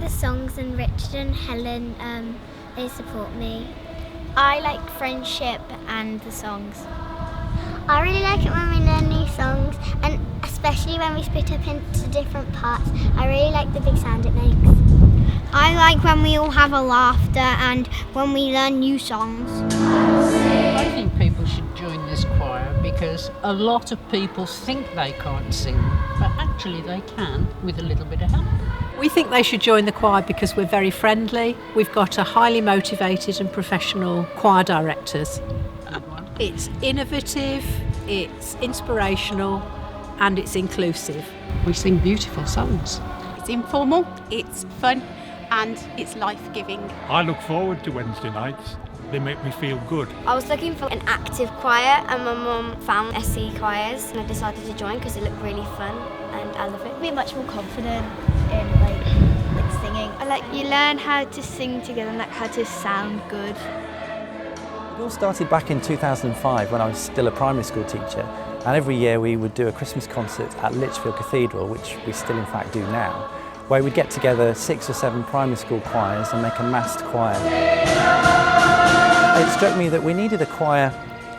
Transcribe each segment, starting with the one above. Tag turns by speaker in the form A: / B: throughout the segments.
A: the songs enriches and Helen, they support me. I like friendship and the songs. I really like it when we learn new songs, and especially when we split up into different parts. I really like the big sound it makes. I like when we all have a laughter and when we learn new songs.
B: I think people should join this choir because a lot of people think they can't sing, but actually they can with a little bit of help.
C: We think they should join the choir because we're very friendly. We've got a highly motivated and professional choir directors. It's innovative, it's inspirational, and it's inclusive.
B: We sing beautiful songs.
D: It's informal, it's fun, and it's life-giving.
E: I look forward to Wednesday nights. They make me feel good.
A: I was looking for an active choir and my mum found SC choirs and I decided to join because it looked really fun and I love it. Be much more confident in like singing. I like you learn how to sing together and like how to sound good.
F: It all started back in 2005 when I was still a primary school teacher, and every year we would do a Christmas concert at Lichfield Cathedral, which we still in fact do now, where we'd get together 6 or 7 primary school choirs and make a massed choir. It struck me that we needed a choir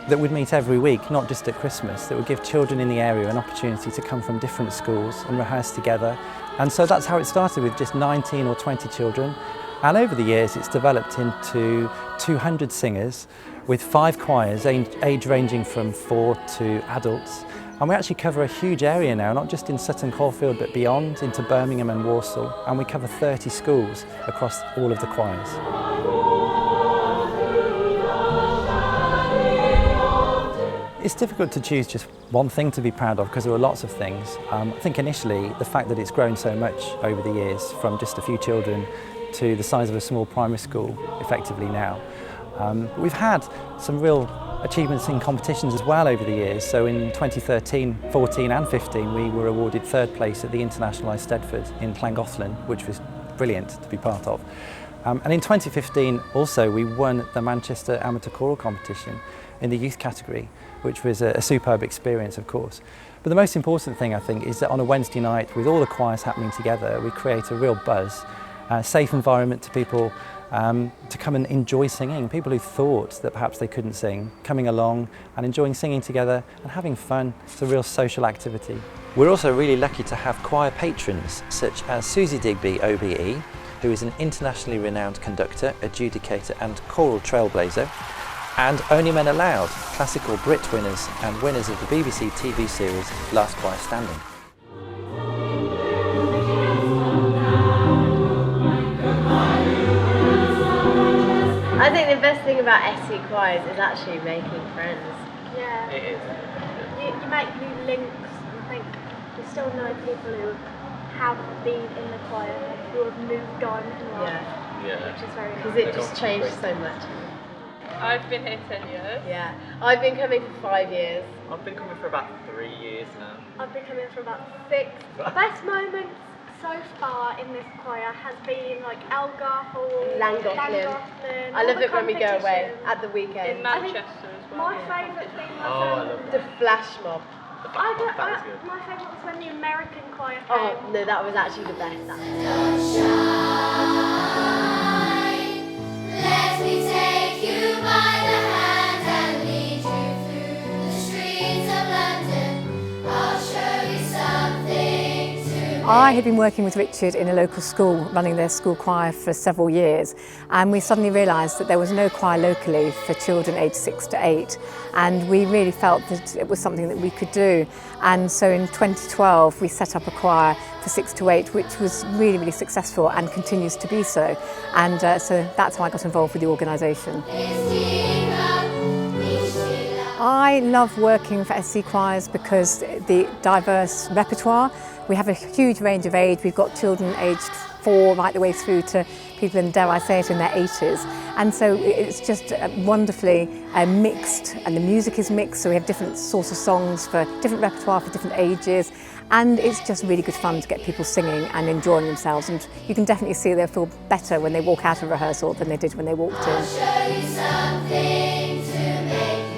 F: that would meet every week, not just at Christmas, that would give children in the area an opportunity to come from different schools and rehearse together. And so that's how it started, with just 19 or 20 children. And over the years it's developed into 200 singers with 5 choirs, age ranging from 4 to adults. And we actually cover a huge area now, not just in Sutton Coldfield but beyond, into Birmingham and Walsall. And we cover 30 schools across all of the choirs. It's difficult to choose just one thing to be proud of because there are lots of things. I think initially the fact that it's grown so much over the years, from just a few children to the size of a small primary school effectively now. We've had some real achievements in competitions as well over the years. So in 2013, 14 and 15 we were awarded 3rd place at the International Eisteddfod in Llangollen, which was brilliant to be part of. And in 2015 also we won the Manchester Amateur Choral Competition in the youth category, which was a superb experience of course. But the most important thing I think is that on a Wednesday night with all the choirs happening together, we create a real buzz, a safe environment to people to come and enjoy singing. People who thought that perhaps they couldn't sing, coming along and enjoying singing together and having fun. It's a real social activity. We're also really lucky to have choir patrons such as Susie Digby OBE, who is an internationally renowned conductor, adjudicator and choral trailblazer, and Only Men Allowed, classical Brit winners and winners of the BBC TV series Last Choir Standing.
G: I think the best thing about SC choirs is actually making friends.
H: Yeah.
E: It is.
H: You make new links. I think you still know people who have been in the choir, who have moved on in life.
E: Yeah.
H: Which is very nice.
G: Because it just changed so much.
I: I've been here 10 years.
G: Yeah. I've been coming for 5 years.
J: I've been coming for about 3 years now.
H: I've been coming for about 6. Best moments so far in this choir has been like Elgar Hall,
G: Longland. I love it when we go away at the weekend.
I: In Manchester as well.
H: My favourite thing was
J: I love
G: The flash mob.
H: my favourite was when the American choir came.
G: Oh no, that was actually the best.
K: Let me take you by the hand and lead you through the streets of London. I'll show you something to
C: I had been working with Richard in a local school, running their school choir for several years, and we suddenly realised that there was no choir locally for children aged 6 to 8, and we really felt that it was something that we could do. And so in 2012 we set up a choir for 6 to 8, which was really, really successful and continues to be so. And so that's how I got involved with the organisation. I love working for SC choirs because the diverse repertoire. We have a huge range of age. We've got children aged 4 right the way through to people, in, dare I say it, in their 80s. And so it's just wonderfully mixed, and the music is mixed, so we have different sorts of songs for different repertoire for different ages. And it's just really good fun to get people singing and enjoying themselves, and you can definitely see they'll feel better when they walk out of rehearsal than they did when they walked in.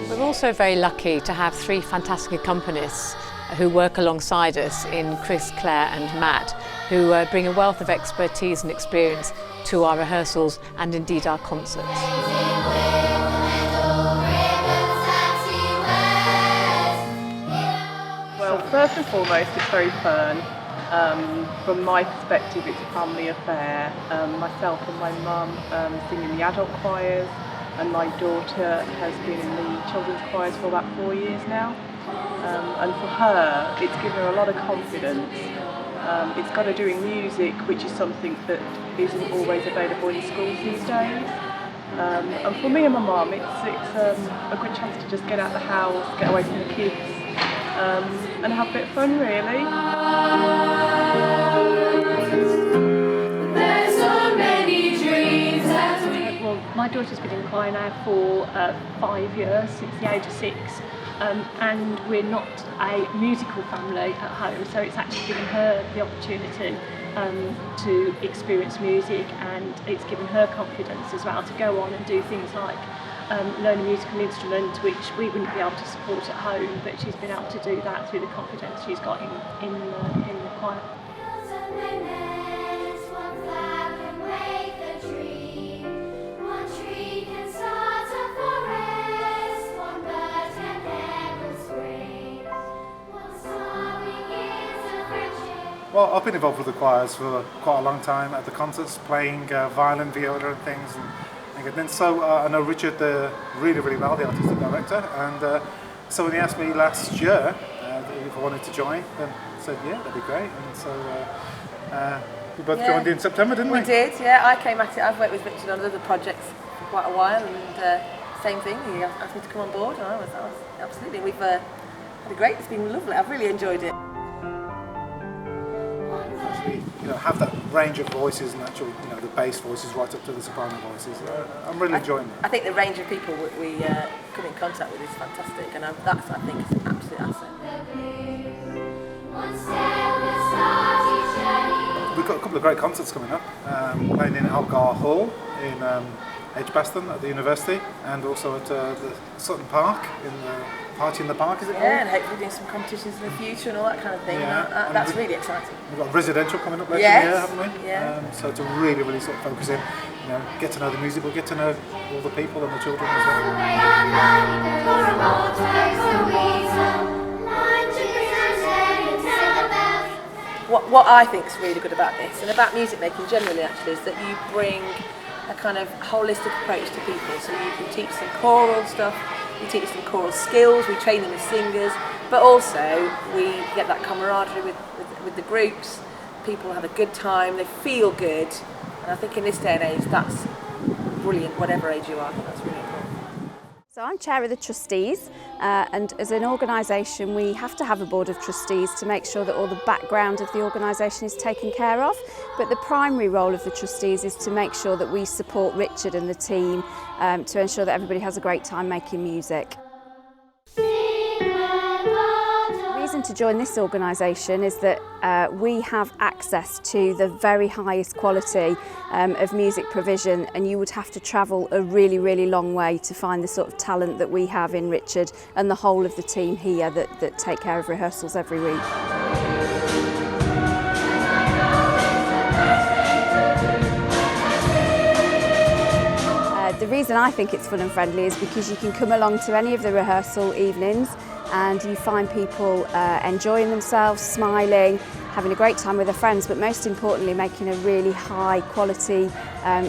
L: We're also very lucky to have 3 fantastic accompanists
C: who work alongside us in Chris, Claire and Matt, who bring a wealth of expertise and experience to our rehearsals and indeed our concerts.
I: Well, first and foremost, it's very fun. From my perspective, it's a family affair. Myself and my mum sing in the adult choirs, and my daughter has been in the children's choirs for about 4 years now. And for her, it's given her a lot of confidence. It's got her doing music, which is something that isn't always available in schools these days. And for me and my mum, it's a good chance to just get out of the house, get away from the kids, and have a bit of fun, really.
K: There's so many dreams that
H: Well, my daughter's been in choir now for 5 years, since the age of 6. And we're not a musical family at home, so it's actually given her the opportunity to experience music, and it's given her confidence as well to go on and do things like learn a musical instrument, which we wouldn't be able to support at home, but she's been able to do that through the confidence she's got in the choir.
L: Well, I've been involved with the choirs for quite a long time at the concerts, playing violin, viola and things. And then so I know Richard really, really well, the artistic director, and so when he asked me last year if I wanted to join, then I said, yeah, that'd be great. And so we both joined in September, didn't we?
M: We did, yeah. I came at it, I've worked with Richard on other projects for quite a while, and same thing, he asked me to come on board, and I was absolutely, we've had a great, it's been lovely, I've really enjoyed it.
L: Have that range of voices and actual, the bass voices right up to the soprano voices. I'm really enjoying it.
M: I think the range of people we come in contact with is fantastic, and that's, I think, is an absolute asset.
L: We've got a couple of great concerts coming up, playing in Algar Hall in Edgbaston at the university, and also at the Sutton Park in the Party in the Park, is it called?
M: Yeah, and hopefully doing some competitions in the future and all that kind of thing.
L: Yeah.
M: That's really exciting.
L: We've got residential coming up later in the year, haven't we?
M: Yeah.
L: So to really, really sort of focus in, get to know the music, but get to know all the people and the children as well.
M: What I think is really good about this, and about music making generally actually, is that you bring a kind of holistic approach to people. So you can teach them choral stuff, you teach them choral skills, we train them as singers, but also we get that camaraderie with the groups. People have a good time, they feel good, and I think in this day and age that's brilliant, whatever age you are. I think that's really important.
N: So I'm chair of the Trustees, and as an organisation we have to have a board of trustees to make sure that all the background of the organisation is taken care of, but the primary role of the trustees is to make sure that we support Richard and the team to ensure that everybody has a great time making music. The reason to join this organisation is that we have access to the very highest quality of music provision, and you would have to travel a really, really long way to find the sort of talent that we have in Richard and the whole of the team here that take care of rehearsals every week. The reason I think it's fun and friendly is because you can come along to any of the rehearsal evenings and you find people enjoying themselves, smiling, having a great time with their friends, but most importantly making a really high quality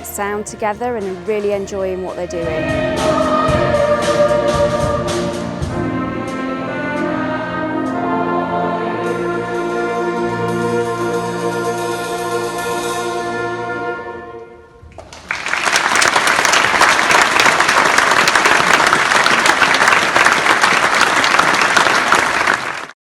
N: sound together and really enjoying what they're doing.